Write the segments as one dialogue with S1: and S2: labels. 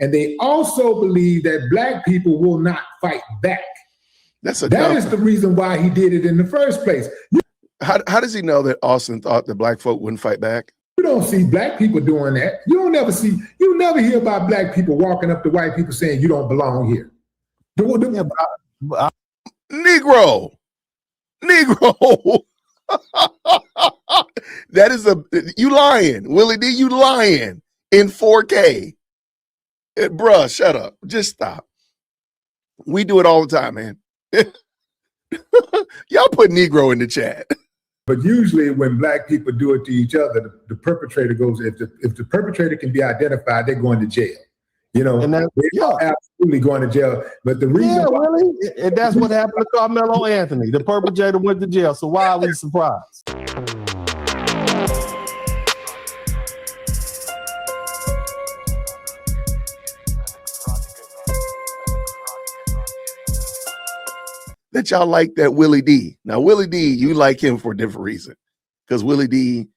S1: And they also believe that black people will not fight back. That is the reason why he did it in the first place.
S2: How does he know that Austin thought that black folk wouldn't fight back?
S1: You don't see black people doing that. You never hear about black people walking up to white people saying you don't belong here.
S2: Negro. That is you lying. Willie D, you lying in 4K. Bruh, shut up. Just stop. We do it all the time, man. Y'all put Negro in the chat.
S1: But usually when black people do it to each other, the perpetrator goes, if the perpetrator can be identified, they're going to jail. You know, they're absolutely going to jail. But the reason
S3: Willie, and that's what happened to Carmelo Anthony. The perpetrator went to jail. So why are we surprised?
S2: That y'all like that Willie D. Now, Willie D, you like him for a different reason, because Willie D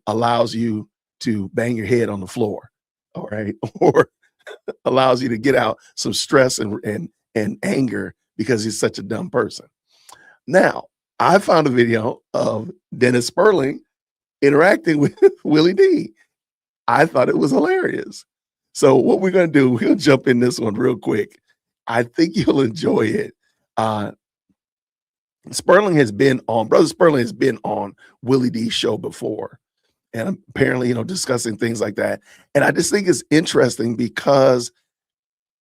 S2: allows you to bang your head on the floor, all right, or allows you to get out some stress and anger because he's such a dumb person. Now, I found a video of Dennis Spurling interacting with Willie D. I thought it was hilarious. So what we're going to do, we'll jump in this one real quick. I think you'll enjoy it. Brother Spurling has been on Willie D's show before, and apparently, discussing things like that. And I just think it's interesting because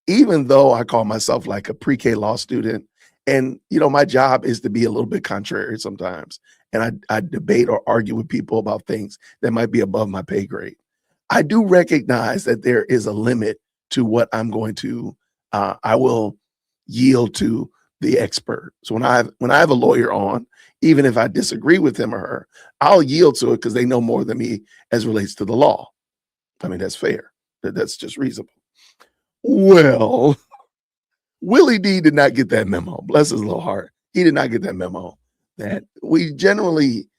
S2: even though I call myself like a pre-K law student, and my job is to be a little bit contrary sometimes, and I debate or argue with people about things that might be above my pay grade, I do recognize that there is a limit to what I'm going to. I will yield to the expert. So when I have a lawyer on, even if I disagree with him or her, I'll yield to it because they know more than me as relates to the law. I mean, that's fair. That's just reasonable. Well, Willie D did not get that memo. Bless his little heart. He did not get that memo that we generally,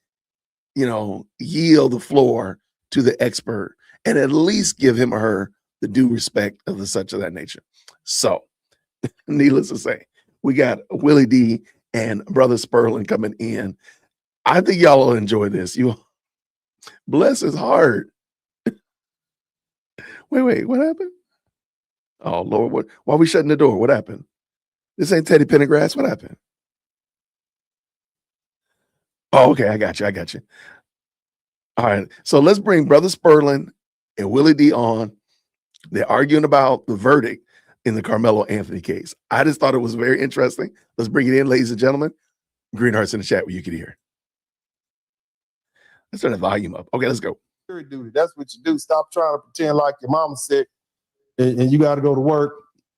S2: yield the floor to the expert and at least give him or her the due respect of the such of that nature. So, needless to say, we got Willie D and Brother Spurling coming in. I think y'all will enjoy this. Bless his heart. Wait, what happened? Oh, Lord, why are we shutting the door? What happened? This ain't Teddy Pendergrass. What happened? Oh, okay, I got you. All right, so let's bring Brother Spurling and Willie D on. They're arguing about the verdict in the Carmelo Anthony case. I just thought it was very interesting. Let's bring it in, ladies and gentlemen. Green hearts in the chat where you can hear. Let's turn the volume up. Okay, let's go.
S3: Duty. That's what you do. Stop trying to pretend like your mama's sick and you got to go to work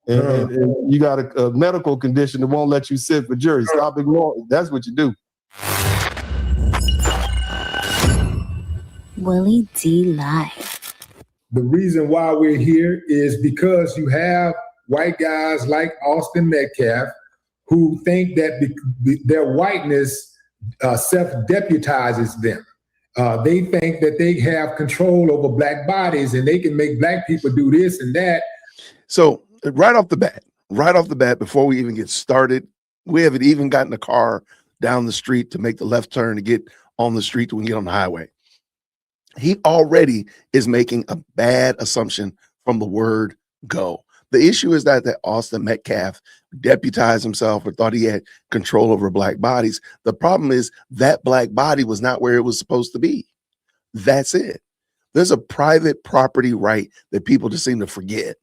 S3: and you got a medical condition that won't let you sit for jury. Stop ignoring. That's what you do.
S4: Willie D Live.
S1: The reason why we're here is because you have white guys like Austin Metcalf who think that their whiteness self-deputizes them. They think that they have control over black bodies and they can make black people do this and that.
S2: So right off the bat, before we even get started, we haven't even gotten a car down the street to make the left turn to get on the street when we get on the highway. He already is making a bad assumption from the word go. The issue is that Austin Metcalf deputized himself or thought he had control over black bodies. The problem is that black body was not where it was supposed to be. That's it. There's a private property right that people just seem to forget.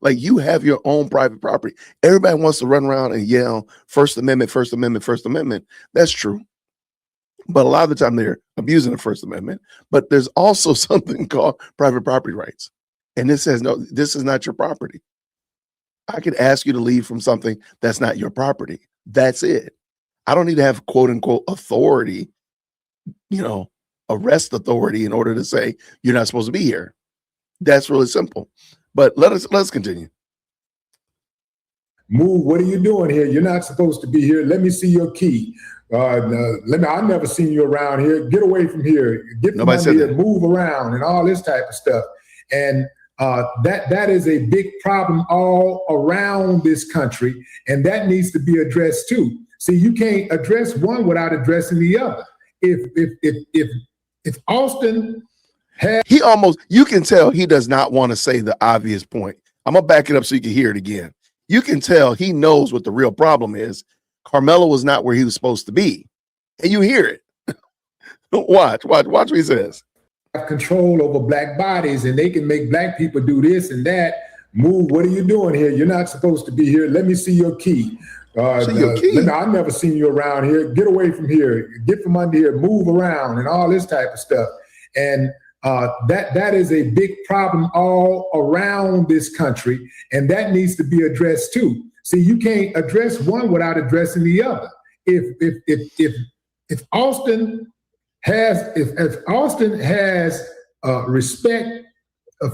S2: Like you have your own private property. Everybody wants to run around and yell, First Amendment, First Amendment, First Amendment. That's true. But a lot of the time they're abusing the First Amendment. But there's also something called private property rights. And it says, no, this is not your property. I could ask you to leave from something that's not your property. That's it. I don't need to have quote unquote authority, arrest authority in order to say you're not supposed to be here. That's really simple. But let's continue.
S1: Move. What are you doing here? You're not supposed to be here. Let me see your key. I've never seen you around here. Get away from here. Get from here. Move around and all this type of stuff. And that is a big problem all around this country, and that needs to be addressed too. See, you can't address one without addressing the other. If Austin had,
S2: you can tell he does not want to say the obvious point. I'm gonna back it up so you can hear it again. You can tell he knows what the real problem is. Carmelo was not where he was supposed to be, and you hear it. Watch what he says.
S1: Have control over black bodies, and they can make black people do this and that. Move. What are you doing here? You're not supposed to be here. Let me see your key. I've never seen you around here. Get away from here. Get from under here. Move around and all this type of stuff. And that is a big problem all around this country, and that needs to be addressed too. See, you can't address one without addressing the other. If Austin has respect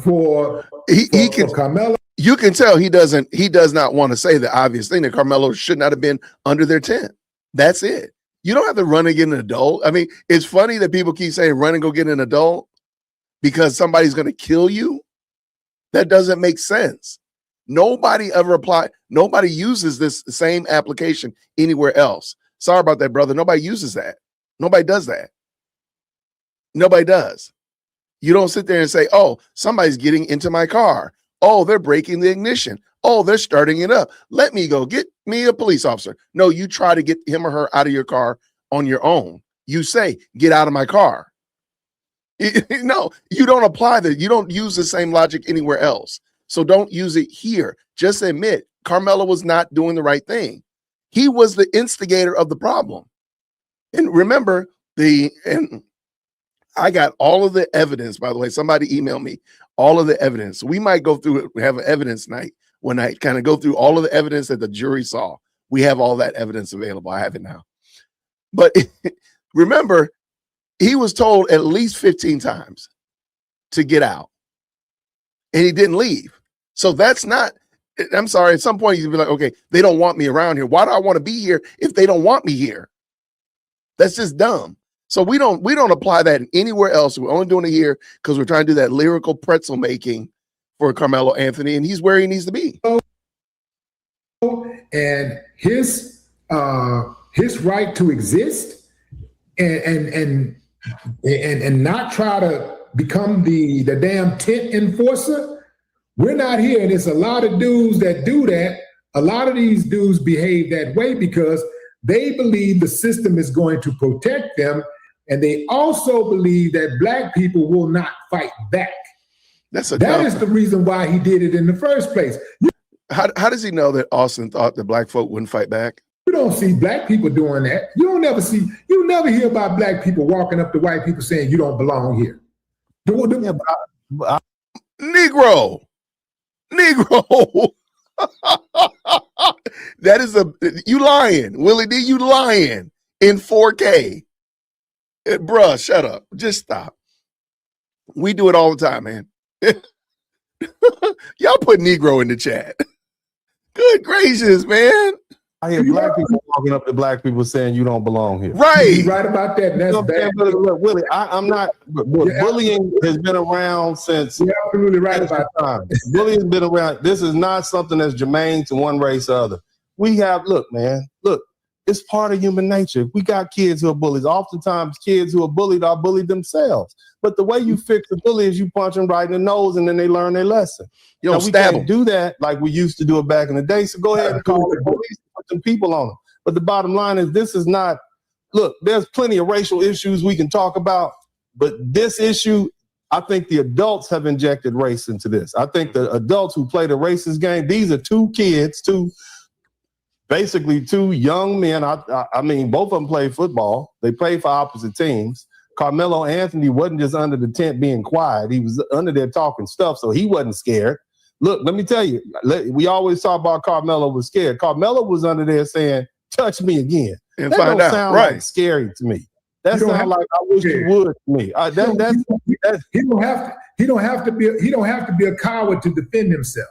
S1: for Carmelo.
S2: You can tell he does not want to say the obvious thing that Carmelo should not have been under their tent. That's it. You don't have to run and get an adult. I mean, it's funny that people keep saying run and go get an adult because somebody's going to kill you. That doesn't make sense. Nobody uses this same application anywhere else. Sorry about that, brother. Nobody uses that. Nobody does that. Nobody does. You don't sit there and say, oh, somebody's getting into my car. Oh, they're breaking the ignition. Oh, they're starting it up. Let me go get me a police officer. No, you try to get him or her out of your car on your own. You say, get out of my car. No, you don't apply that. You don't use the same logic anywhere else. So don't use it here. Just admit Carmelo was not doing the right thing. He was the instigator of the problem. And remember, I got all of the evidence, by the way. Somebody emailed me all of the evidence. We might go through it. We have an evidence night when I kind of go through all of the evidence that the jury saw. We have all that evidence available. I have it now. But remember, he was told at least 15 times to get out, and he didn't leave. So that's not, I'm sorry, at some point you'd be like, okay, they don't want me around here. Why do I want to be here if they don't want me here? That's just dumb. So we don't apply that anywhere else. We're only doing it here because we're trying to do that lyrical pretzel making for Carmelo Anthony, and he's where he needs to be.
S1: And his right to exist and not try to become the damn tent enforcer. We're not here, and it's a lot of dudes that do that. A lot of these dudes behave that way because they believe the system is going to protect them. And they also believe that black people will not fight back. That is the reason why he did it in the first place.
S2: How does he know that Austin thought that black folk wouldn't fight back?
S1: You don't see black people doing that. You never hear about black people walking up to white people saying you don't belong here.
S2: Negro. That is you lying, Willie D. You lying in 4K. Bruh, shut up. Just stop. We do it all the time, man. Y'all put Negro in the chat. Good gracious, man.
S3: I hear black people walking up to black people saying you don't belong here.
S2: Right.
S1: You're right about that. And that's bad.
S3: Look, Willie, I'm not. Bullying has been around since.
S1: You're absolutely right about
S3: time. Bullying has been around. This is not something that's germane to one race or other. Look, it's part of human nature. We got kids who are bullies. Oftentimes, kids who are bullied themselves. But the way you fix the bully is you punch them right in the nose, and then they learn their lesson.
S2: You don't stab them.
S3: Do that like we used to do it back in the day. So go ahead and call the police, put some people on them. But the bottom line is, this is not. Look, there's plenty of racial issues we can talk about, but this issue, I think the adults have injected race into this. I think the adults who play the racist game. These are two kids, basically two young men. I mean, both of them play football. They play for opposite teams. Carmelo Anthony wasn't just under the tent being quiet. He was under there talking stuff, so he wasn't scared. Look, let me tell you, we always talk about Carmelo was scared. Carmelo was under there saying, touch me again.
S2: And
S3: that
S2: find
S3: don't
S2: out.
S3: sound
S2: Right.
S3: like scary to me. That sounds like I wish you would to me.
S1: He don't have to be a coward to defend himself.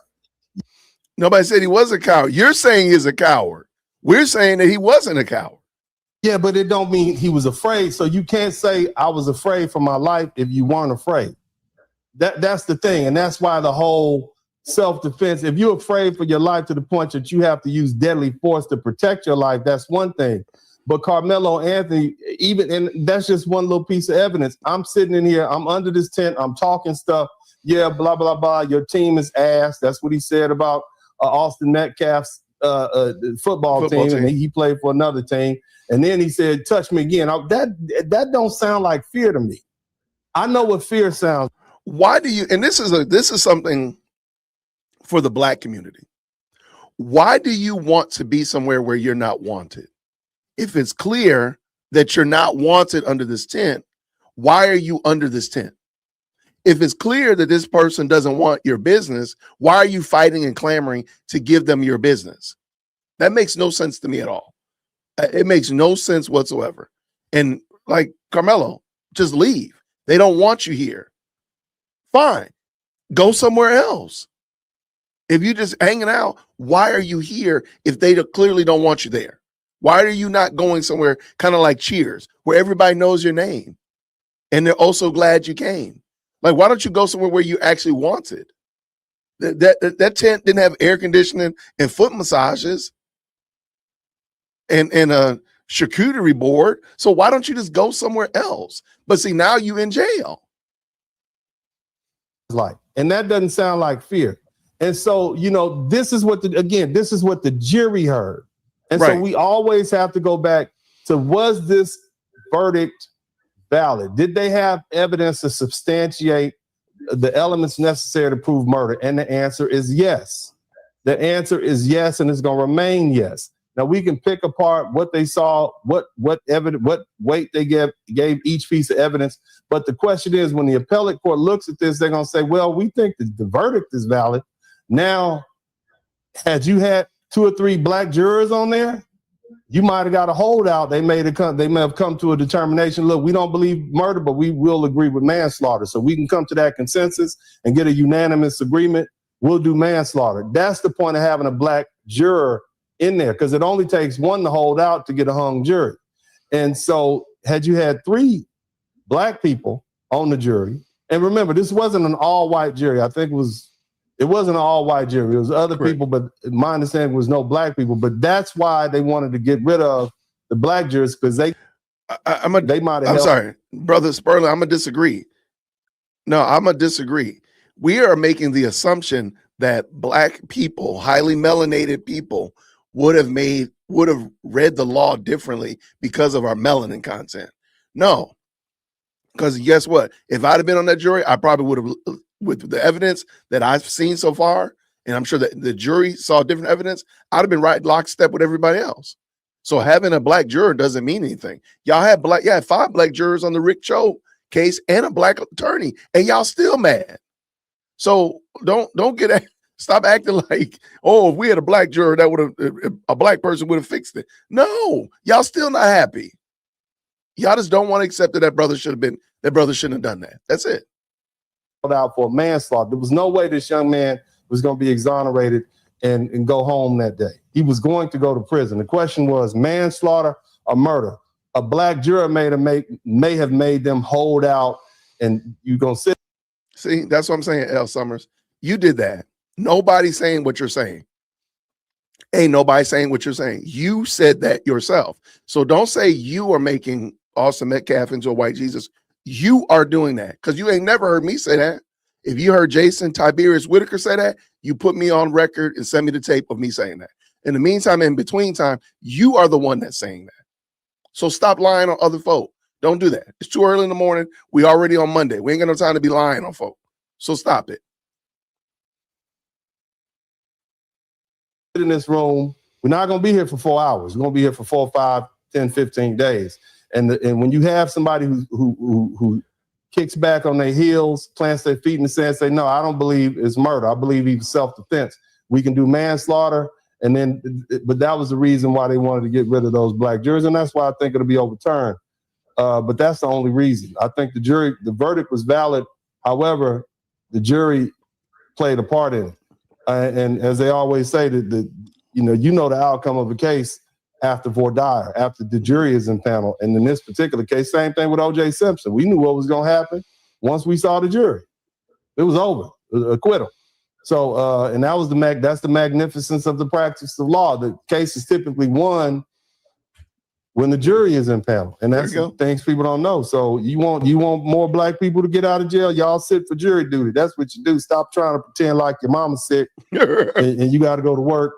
S2: Nobody said he was a coward. You're saying he's a coward. We're saying that he wasn't a coward.
S3: Yeah, but it don't mean he was afraid. So you can't say I was afraid for my life if you weren't afraid. That's the thing. And that's why the whole self-defense, if you're afraid for your life to the point that you have to use deadly force to protect your life, that's one thing. But Carmelo Anthony, and that's just one little piece of evidence. I'm sitting in here, I'm under this tent, I'm talking stuff. Yeah, blah, blah, blah. Your team is ass. That's what he said about Austin Metcalf's football team. And he played for another team. And then he said, touch me again. That don't sound like fear to me. I know what fear sounds.
S2: Why do you, and this is something for the Black community. Why do you want to be somewhere where you're not wanted? If it's clear that you're not wanted under this tent, why are you under this tent? If it's clear that this person doesn't want your business, why are you fighting and clamoring to give them your business? That makes no sense to me at all. It makes no sense whatsoever. And like Carmelo, just leave. They don't want you here. Fine. Go somewhere else. If you're just hanging out, why are you here if they clearly don't want you there? Why are you not going somewhere kind of like Cheers, where everybody knows your name and they're also glad you came? Like, why don't you go somewhere where you actually wanted? That tent didn't have air conditioning and foot massages and a charcuterie board. So why don't you just go somewhere else? But see, now you in jail.
S3: And that doesn't sound like fear. And so, this is what the jury heard. And
S2: right.
S3: So we always have to go back to, was this verdict valid? Did they have evidence to substantiate the elements necessary to prove murder? And the answer is yes. The answer is yes, and it's going to remain yes. Now we can pick apart what they saw, what evidence, what weight they gave each piece of evidence. But the question is, when the appellate court looks at this, they're going to say, well, we think that the verdict is valid. Now, had you had 2 or 3 Black jurors on there, you might have got a holdout. They may have come to a determination. Look, we don't believe murder, but we will agree with manslaughter. So we can come to that consensus and get a unanimous agreement. We'll do manslaughter. That's the point of having a Black juror in there, because it only takes one to hold out to get a hung jury. And so had you had 3 Black people on the jury, and remember, this wasn't an all-white jury. I think it wasn't an all-white jury. It was other people, but my understanding was no Black people. But that's why they wanted to get rid of the Black jurors, because they might have.
S2: I'm sorry, Brother Spurling, I'm gonna disagree. No, I'm gonna disagree. We are making the assumption that Black people, highly melanated people, would have read the law differently because of our melanin content. No, because guess what? If I'd have been on that jury, I probably would have, with the evidence that I've seen so far, and I'm sure that the jury saw different evidence, I'd have been right lockstep with everybody else. So having a Black juror doesn't mean anything. Y'all had 5 Black jurors on the Rick Cho case and a Black attorney, and y'all still mad. So stop acting like, oh, if we had a Black juror, a Black person would have fixed it. No, y'all still not happy. Y'all just don't want to accept that brother shouldn't have done that. That's it.
S3: Out for manslaughter. There was no way this young man was going to be exonerated and go home that day. He was going to go to prison. The question was manslaughter or murder. A Black juror may have made them hold out, and you're going to sit.
S2: See, that's what I'm saying, L. Summers. You did that. Nobody's saying what you're saying. Ain't nobody saying what you're saying. You said that yourself. So don't say you are making Austin Metcalf into a white Jesus. You are doing that, because you ain't never heard me say that. If you heard Jason Tiberius Whitaker say that, you put me on record and send me the tape of me saying that. In the meantime, in between time, you are the one that's saying that. So stop lying on other folk. Don't do that. It's too early in the morning. We already on Monday. We ain't got no time to be lying on folk. So stop it.
S3: In this room, we're not going to be here for 4 hours. We're going to be here for 4, 5, 10, 15 days. And when you have somebody who kicks back on their heels, plants their feet in the sand, say, no, I don't believe it's murder. I believe it's self-defense. We can do manslaughter. But that was the reason why they wanted to get rid of those Black jurors. And that's why I think it'll be overturned. But that's the only reason. I think the verdict was valid. However, the jury played a part in it. And as they always say, the outcome of a case after voir dire, after the jury is impaneled. And in this particular case, same thing with O.J. Simpson. We knew what was going to happen once we saw the jury. It was over. Acquittal. So, and that was that's the magnificence of the practice of law. The case is typically won when the jury is in panel, and that's the things people don't know. So you want more black people to get out of jail? Y'all sit for jury duty. That's what you do. Stop trying to pretend like your mama's sick and you got to go to work,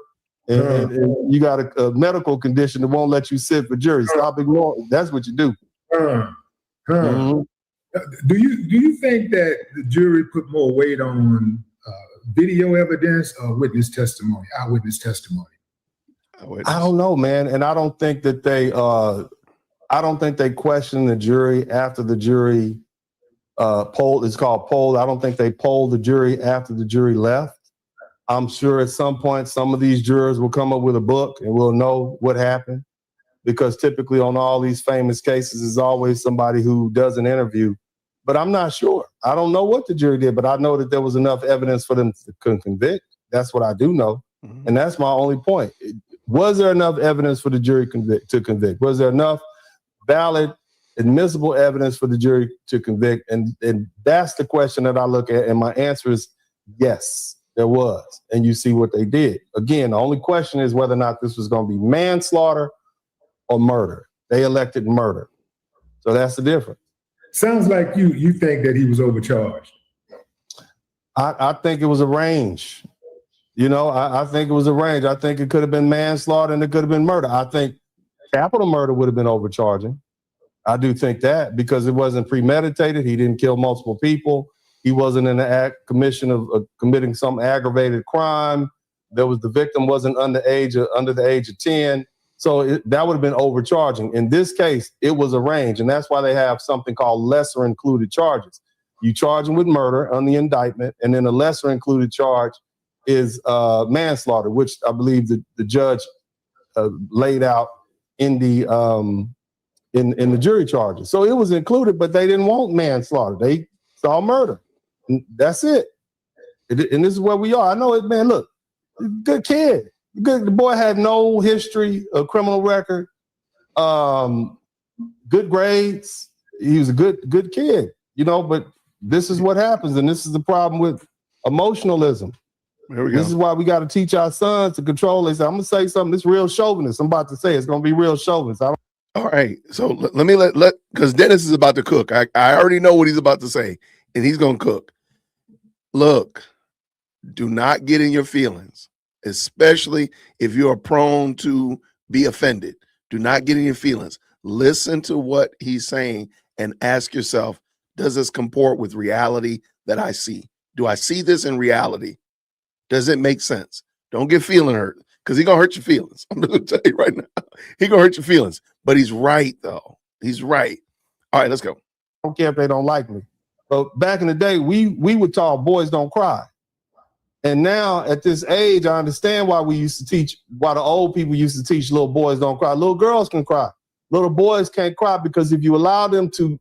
S3: and you got a medical condition that won't let you sit for jury. Stop ignoring. That's what you do.
S1: Do you think that the jury put more weight on video evidence or eyewitness testimony?
S3: I don't know, man, and I don't think that they questioned the jury after the jury polled. It's called poll. I don't think they polled the jury after the jury left. I'm sure at some point some of these jurors will come up with a book and we'll know what happened, because typically on all these famous cases is always somebody who does an interview. But I'm not sure. I don't know what the jury did, but I know that there was enough evidence for them to convict. That's what I do know. Mm-hmm. And that's my only point. Was there enough evidence for the jury to convict? Was there enough valid, admissible evidence for the jury to convict? And that's the question that I look at. And my answer is yes, there was. And you see what they did. Again, the only question is whether or not this was going to be manslaughter or murder. They elected murder. So that's the difference.
S1: Sounds like you think that he was overcharged.
S3: I think it was a range. I think it was a range. I think it could have been manslaughter and it could have been murder. I think capital murder would have been overcharging. I do think that, because it wasn't premeditated. He didn't kill multiple people. He wasn't in the commission of committing some aggravated crime. The victim wasn't under the age of 10. So that would have been overcharging. In this case, it was a range, and that's why they have something called lesser included charges. You charge them with murder on the indictment, and then a lesser included charge is manslaughter, which I believe the judge laid out in the jury charges. So it was included, but they didn't want manslaughter. They saw murder. And that's it. And this is where we are. I know it, man. Look, good kid. Good. The boy had no history, a criminal record, good grades. He was a good kid, but this is what happens, and this is the problem with emotionalism.
S2: Here we go.
S3: This is why we got to teach our sons to control. They say, I'm gonna say something. It's real chauvinist. I'm about to say it's gonna be real chauvinist. All
S2: right. So let me because Dennis is about to cook. I already know what he's about to say, and he's gonna cook. Look, do not get in your feelings, especially if you are prone to be offended. Do not get in your feelings. Listen to what he's saying and ask yourself, does this comport with reality that I see? Do I see this in reality? Does it make sense? Don't get feeling hurt, because he's going to hurt your feelings. I'm going to tell you right now. He's going to hurt your feelings. But he's right, though. He's right. All right, let's go.
S3: I don't care if they don't like me. But back in the day, we were taught boys don't cry. And now at this age, I understand why why the old people used to teach little boys don't cry. Little girls can cry. Little boys can't cry, because if you allow them to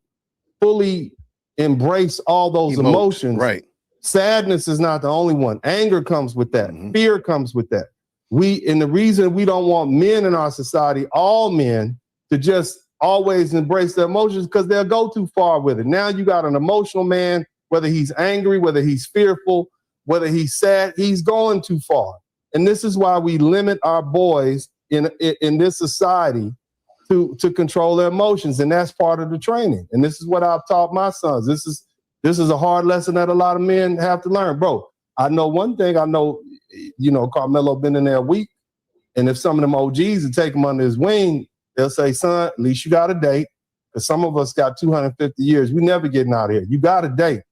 S3: fully embrace all those emotions,
S2: right.
S3: Sadness is not the only one. Anger comes with that. Mm-hmm. Fear comes with that. And the reason we don't want men in our society, all men, to just always embrace their emotions, because they'll go too far with it. Now you got an emotional man, whether he's angry, whether he's fearful, whether he's sad, he's going too far. And this is why we limit our boys in this society to control their emotions. And that's part of the training. And this is what I've taught my sons. This is a hard lesson that a lot of men have to learn. Bro, I know one thing. I know, Carmelo been in there a week. And if some of them OGs would take him under his wing, they'll say, son, at least you got a date. Because some of us got 250 years. We never getting out of here. You got a date.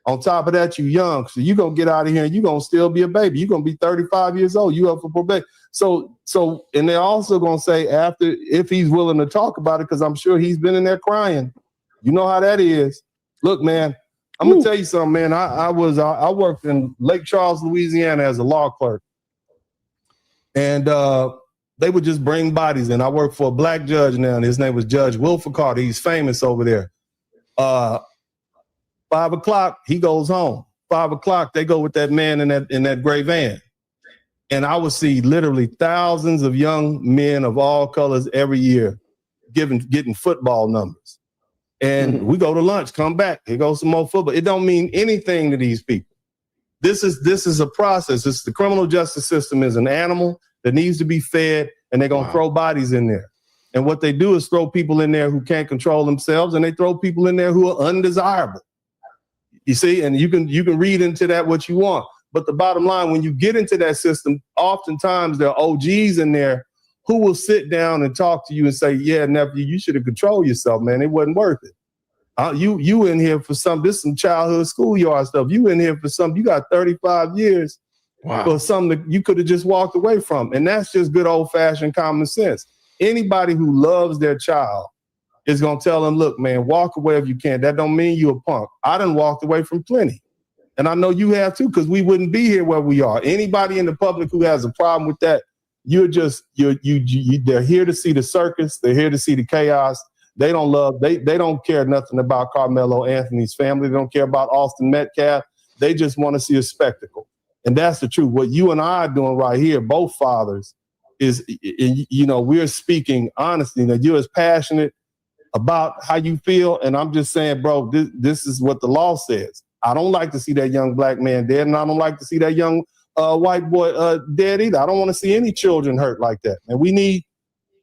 S3: On top of that, you young. So you're going to get out of here and you're going to still be a baby. You're going to be 35 years old. You up for probation. So, and they're also going to say if he's willing to talk about it, because I'm sure he's been in there crying. You know how that is. Look, man, I'm going to tell you something, man. I worked in Lake Charles, Louisiana as a law clerk. And they would just bring bodies in. I work for a black judge now, and his name was Judge Wilford Carter. He's famous over there. 5 o'clock, he goes home. 5 o'clock, they go with that man in that gray van. And I would see literally thousands of young men of all colors every year getting football numbers. And we go to lunch, come back, here goes some more football. It don't mean anything to these people. This is a process. The criminal justice system is an animal that needs to be fed, and they're going to throw bodies in there. And what they do is throw people in there who can't control themselves, and they throw people in there who are undesirable. You see, and you can read into that what you want. But the bottom line, when you get into that system, oftentimes there are OGs in there who will sit down and talk to you and say, yeah, nephew, you should have controlled yourself, man. It wasn't worth it. You in here for this some childhood schoolyard stuff. You in here for something. You got 35 years for something that you could have just walked away from. And that's just good old-fashioned common sense. Anybody who loves their child is going to tell them, look, man, walk away if you can. That don't mean you a punk. I done walked away from plenty. And I know you have too, because we wouldn't be here where we are. Anybody in the public who has a problem with that, they're here to see the circus. They're here to see the chaos. They don't care nothing about Carmelo Anthony's family. They don't care about Austin Metcalf. They just want to see a spectacle. And that's the truth. What you and I are doing right here, both fathers, is, we're speaking honestly. That you're as passionate about how you feel. And I'm just saying, bro, this is what the law says. I don't like to see that young black man dead, and I don't like to see that young white boy dead either. I don't want to see any children hurt like that. And we need,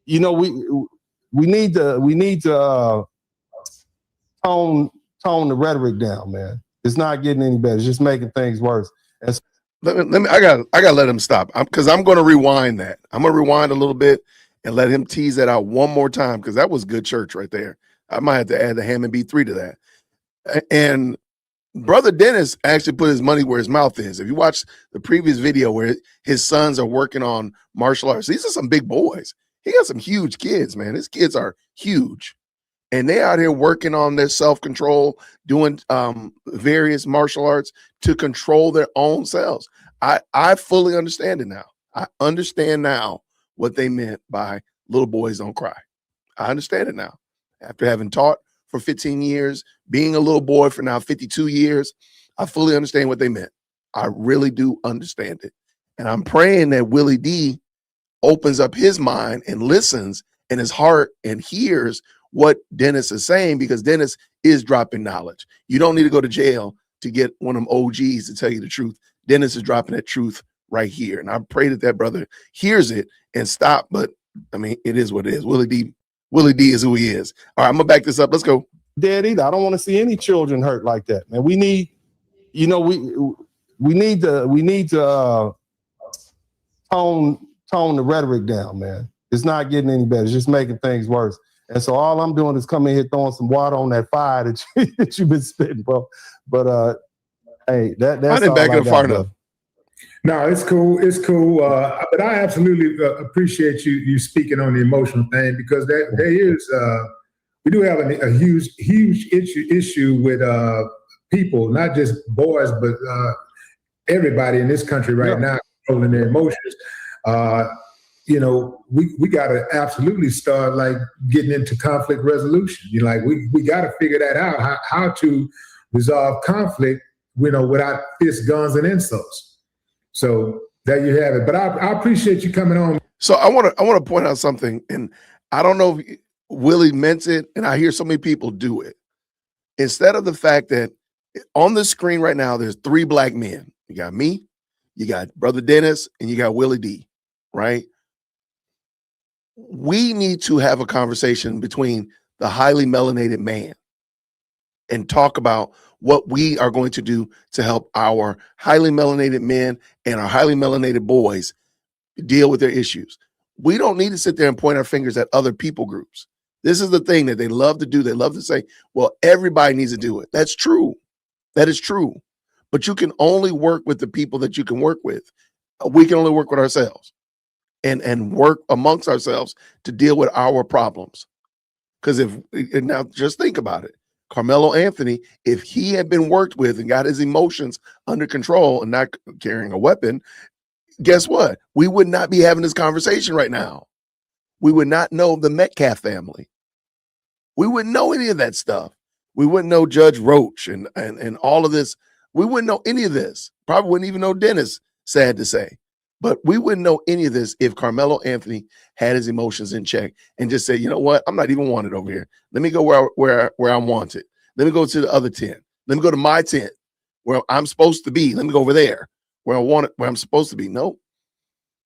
S3: we need to tone the rhetoric down, man. It's not getting any better. It's just making things worse. And
S2: I gotta let him stop, because I'm going to rewind that. I'm going to rewind a little bit and let him tease that out one more time, because that was good church right there. I might have to add the Hammond B3 to that. And Brother Dennis actually put his money where his mouth is. If you watch the previous video where his sons are working on martial arts, these are some big boys. He got some huge kids, man. His kids are huge. And they out here working on their self-control, doing various martial arts to control their own selves. I fully understand it now. I understand now what they meant by little boys don't cry. I understand it now. After having taught for 15 years, being a little boy for now 52 years, I fully understand what they meant. I really do understand it. And I'm praying that Willie D opens up his mind and listens in his heart and hears what Dennis is saying, because Dennis is dropping knowledge. You don't need to go to jail to get one of them OGs to tell you the truth. Dennis is dropping that truth right here. And I pray that brother hears it and stop. But I mean, it is what it is. Willie D is who he is. All right, I'm gonna back this up. Let's go.
S3: Dead either. I don't want to see any children hurt like that, man. We need, we need to tone the rhetoric down, man. It's not getting any better. It's just making things worse. And so all I'm doing is coming here throwing some water on that fire that you've been spitting, bro. But hey, that's
S2: I didn't back it up far enough.
S1: No, it's cool. It's cool. But I absolutely appreciate you speaking on the emotional thing, because there is we do have a huge issue with people, not just boys, but everybody in this country right now controlling their emotions. We got to absolutely start like getting into conflict resolution. We got to figure that out, how to resolve conflict, without fists, guns, and insults. So there you have it. But I appreciate you coming on.
S2: So I want to point out something, and I don't know if Willie meant it, and I hear so many people do it. Instead of the fact that on the screen right now, there's 3 black men. You got me, you got Brother Dennis, and you got Willie D, right? We need to have a conversation between the highly melanated man and talk about what we are going to do to help our highly melanated men and our highly melanated boys deal with their issues. We don't need to sit there and point our fingers at other people groups. This is the thing that they love to do. They love to say, well, everybody needs to do it. That's true. That is true. But you can only work with the people that you can work with. We can only work with ourselves and work amongst ourselves to deal with our problems. Because now just think about it. Carmelo Anthony, if he had been worked with and got his emotions under control and not carrying a weapon, guess what? We would not be having this conversation right now. We would not know the Metcalf family. We wouldn't know any of that stuff. We wouldn't know Judge Roach and all of this. We wouldn't know any of this. Probably wouldn't even know Dennis, sad to say. But we wouldn't know any of this if Carmelo Anthony had his emotions in check and just said, you know what, I'm not even wanted over here. Let me go where I'm wanted. Let me go to the other tent. Let me go to my tent where I'm supposed to be. Let me go over there where I'm supposed to be. No.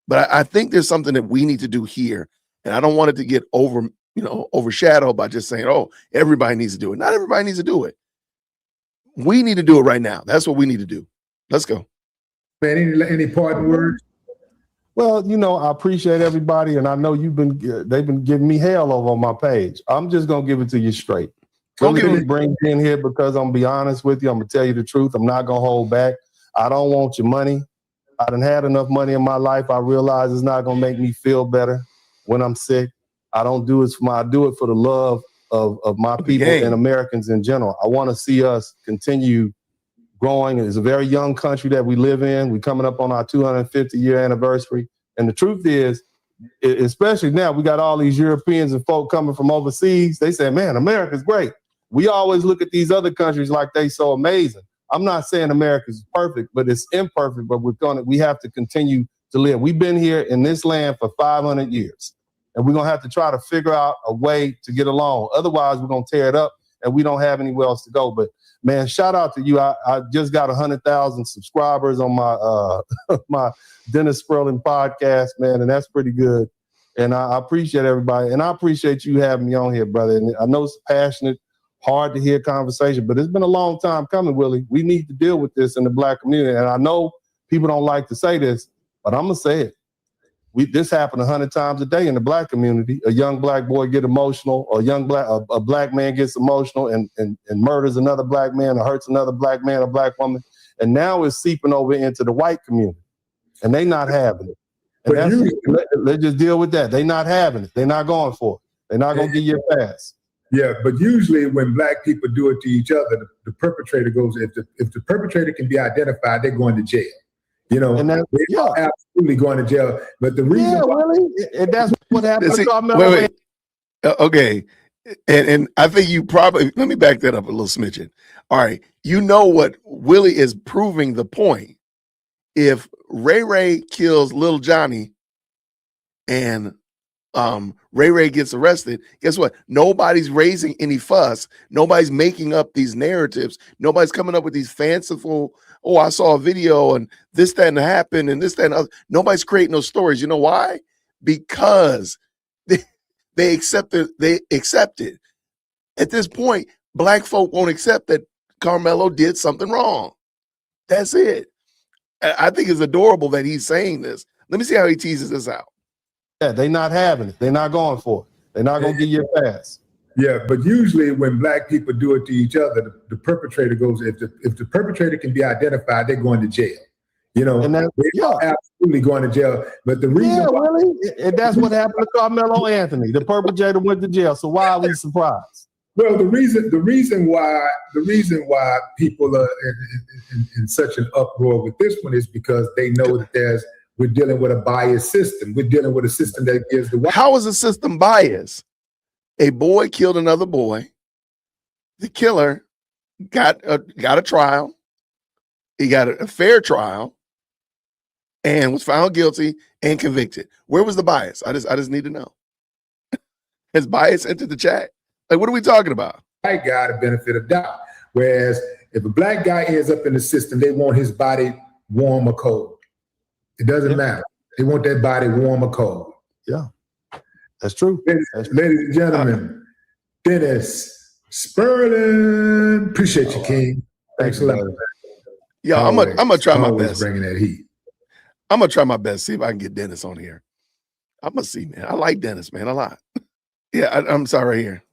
S2: But I think there's something that we need to do here. And I don't want it to get overshadowed by just saying, oh, everybody needs to do it. Not everybody needs to do it. We need to do it right now. That's what we need to do. Let's go.
S1: Man, any parting words?
S3: Well, I appreciate everybody, and I know they've been giving me hell over on my page. I'm just gonna give it to you straight. Don't bring me in here because I'm gonna be honest with you. I'm gonna tell you the truth. I'm not gonna hold back. I don't want your money. I done had enough money in my life. I realize it's not gonna make me feel better when I'm sick. I don't do it I do it for the love of my people and Americans in general. I want to see us continue growing. It's a very young country that we live in. We're coming up on our 250-year anniversary. And the truth is, especially now, we got all these Europeans and folk coming from overseas. They say, man, America's great. We always look at these other countries like they so amazing. I'm not saying America's perfect, but it's imperfect, but we have to continue to live. We've been here in this land for 500 years, and we're going to have to try to figure out a way to get along. Otherwise, we're going to tear it up, and we don't have anywhere else to go. But man, shout out to you. I just got 100,000 subscribers on my my Dennis Spurling podcast, man, and that's pretty good. And I appreciate everybody, and I appreciate you having me on here, brother. And I know it's passionate, hard to hear conversation, but it's been a long time coming, Willie. We need to deal with this in the Black community. And I know people don't like to say this, but I'm gonna say it. This happened 100 times a day in the Black community. A young Black boy get emotional, or a Black man gets emotional and murders another Black man or hurts another Black man or Black woman. And now it's seeping over into the white community, and they not having it. And let's just deal with that. They not having it. They're not going for it. They're not going to give you a pass.
S1: Yeah, but usually when Black people do it to each other, the perpetrator goes, if the perpetrator can be identified, they're going to jail. They're absolutely going to jail. But the reason
S3: and that's what happened to Carmelo.
S2: Wait. Okay. And I think you probably, let me back that up a little smidgen. All right. What Willie is proving the point. If Ray kills Little Johnny and Ray gets arrested, guess what? Nobody's raising any fuss. Nobody's making up these narratives. Nobody's coming up with these fanciful, oh, I saw a video and this, that, and happened and this, that, and other. Nobody's creating those stories. You know why? Because they accept it. At this point, Black folk won't accept that Carmelo did something wrong. That's it. I think it's adorable that he's saying this. Let me see how he teases this out.
S3: Yeah, they're not having it. They're not going for it. They're not going to give you a pass.
S1: Yeah, but usually when Black people do it to each other, the perpetrator goes, if the perpetrator can be identified, they're going to jail. They're absolutely going to jail. But the reason
S3: and that's what happened to Carmelo Anthony. The perpetrator went to jail. So why are we surprised?
S1: Well, the reason why people are in such an uproar with this one is because they know that we're dealing with a biased system. We're dealing with a system that gives the white.
S2: How is the system biased? A boy killed another boy. The killer got a trial. He got a fair trial and was found guilty and convicted. Where was the bias? I just need to know. Has bias entered the chat? Like, what are we talking about?
S1: White guy the benefit of doubt. Whereas if a Black guy ends up in the system, they want his body warm or cold. It doesn't matter. They want that body warm or cold.
S3: Yeah, that's true.
S1: Ladies and gentlemen, Dennis Spurling. Appreciate you, King. Thanks a lot.
S2: Yeah, I'm gonna try my best.
S1: Bringing that heat.
S2: I'm gonna try my best. See if I can get Dennis on here. I'm gonna see, man. I like Dennis, man, a lot. Yeah, I'm sorry right here.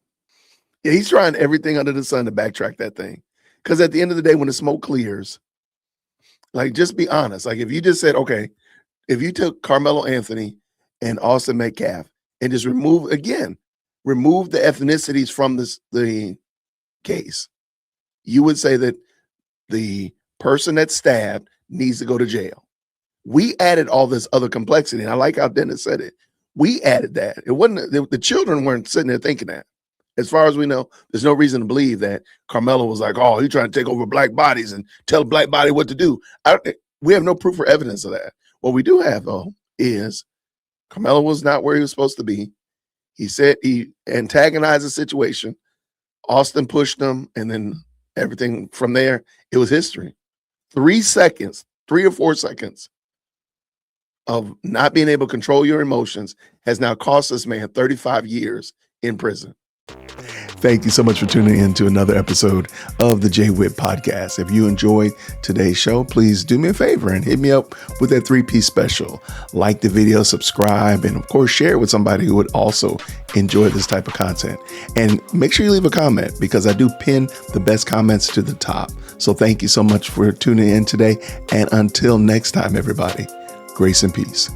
S2: Yeah, he's trying everything under the sun to backtrack that thing. Because at the end of the day, when the smoke clears, like, just be honest. Like, if you just said, okay, if you took Carmelo Anthony and Austin Metcalf and just remove the ethnicities from the case, you would say that the person that stabbed needs to go to jail. We added all this other complexity, and I like how Dennis said it. We added that. It wasn't the children weren't sitting there thinking that. As far as we know, there's no reason to believe that Carmelo was like, oh, he's trying to take over Black bodies and tell Black body what to do. We have no proof or evidence of that. What we do have, though, is Carmelo was not where he was supposed to be. He said he antagonized the situation. Austin pushed him, and then everything from there, it was history. 3 seconds, 3 or 4 seconds of not being able to control your emotions has now cost this man 35 years in prison. Thank you so much for tuning in to another episode of the JWhit Podcast. If you enjoyed today's show, please do me a favor and hit me up with that 3-piece special. Like the video, subscribe, and of course, share it with somebody who would also enjoy this type of content. And make sure you leave a comment because I do pin the best comments to the top. So thank you so much for tuning in today. And until next time, everybody, grace and peace.